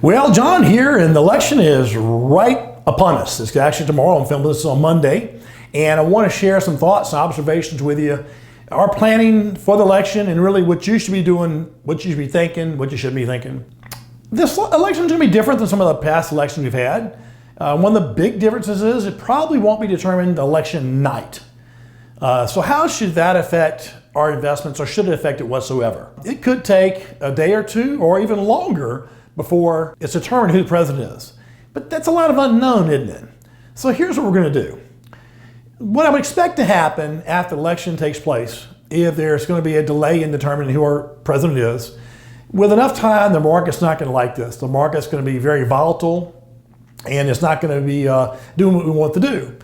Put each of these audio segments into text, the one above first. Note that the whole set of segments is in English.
Well, John here, and the election is right upon us. It's actually tomorrow. I'm filming this on Monday, and I want to share some thoughts and observations with you. Our planning for the election, and really what you should be doing, what you should be thinking, what you should be thinking. This election is going to be different than some of the past elections we've had. One of the big differences is it probably won't be determined election night. So how should that affect our investments, or should it affect it whatsoever? It could take a day or two, or even longer, before it's determined who the president is. But that's a lot of unknown, isn't it? So here's what we're going to do. What I would expect to happen after the election takes place, if there's going to be a delay in determining who our president is, with enough time, the market's not going to like this. The market's going to be very volatile, and it's not going to be doing what we want to do.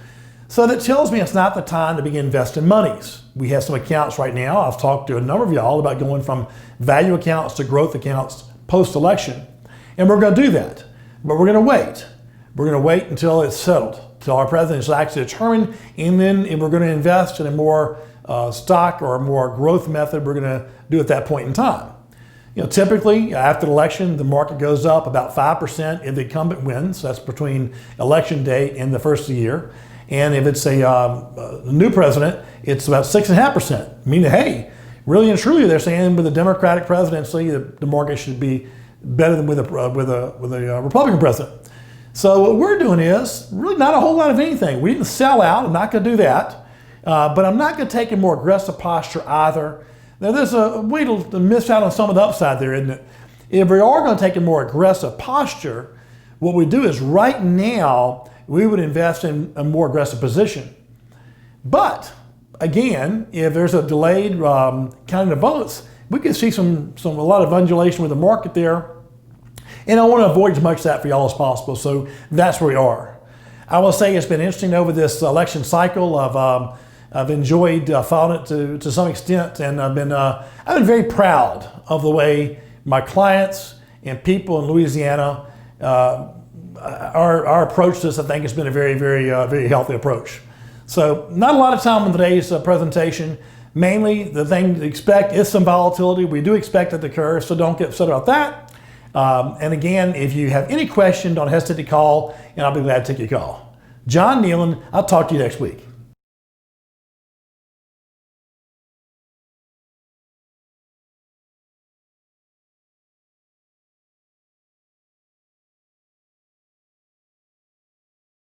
So that tells me it's not the time to begin investing monies. We have some accounts right now. I've talked to a number of y'all about going from value accounts to growth accounts post-election. And we're going to do that, but we're going to wait. We're going to wait until it's settled, until our president is actually determined, and then we're going to invest in a more stock or a more growth method we're going to do at that point in time. You know, typically after the election, the market goes up about 5% if the incumbent wins. That's between election day and the first of the year. And if it's a new president, it's about 6.5%. Meaning, hey, really and truly, they're saying with the Democratic presidency, the market should be better than with a Republican president. So what we're doing is really not a whole lot of anything. We didn't sell out. I'm not going to do that. But I'm not going to take a more aggressive posture either. Now, there's a way to miss out on some of the upside there, isn't it? If we are going to take a more aggressive posture, what we do is right now, we would invest in a more aggressive position. But again, if there's a delayed counting of votes, we could see a lot of undulation with the market there. And I want to avoid as much of that for y'all as possible. So that's where we are. I will say it's been interesting over this election cycle. I've enjoyed following it to some extent, and I've been very proud of the way my clients and people in Louisiana, our approach to this, I think, has been a very healthy approach. So not a lot of time on today's presentation. Mainly, the thing to expect is some volatility. We do expect it to occur, so don't get upset about that. And again, if you have any question, don't hesitate to call, and I'll be glad to take your call. John Neyland, I'll talk to you next week.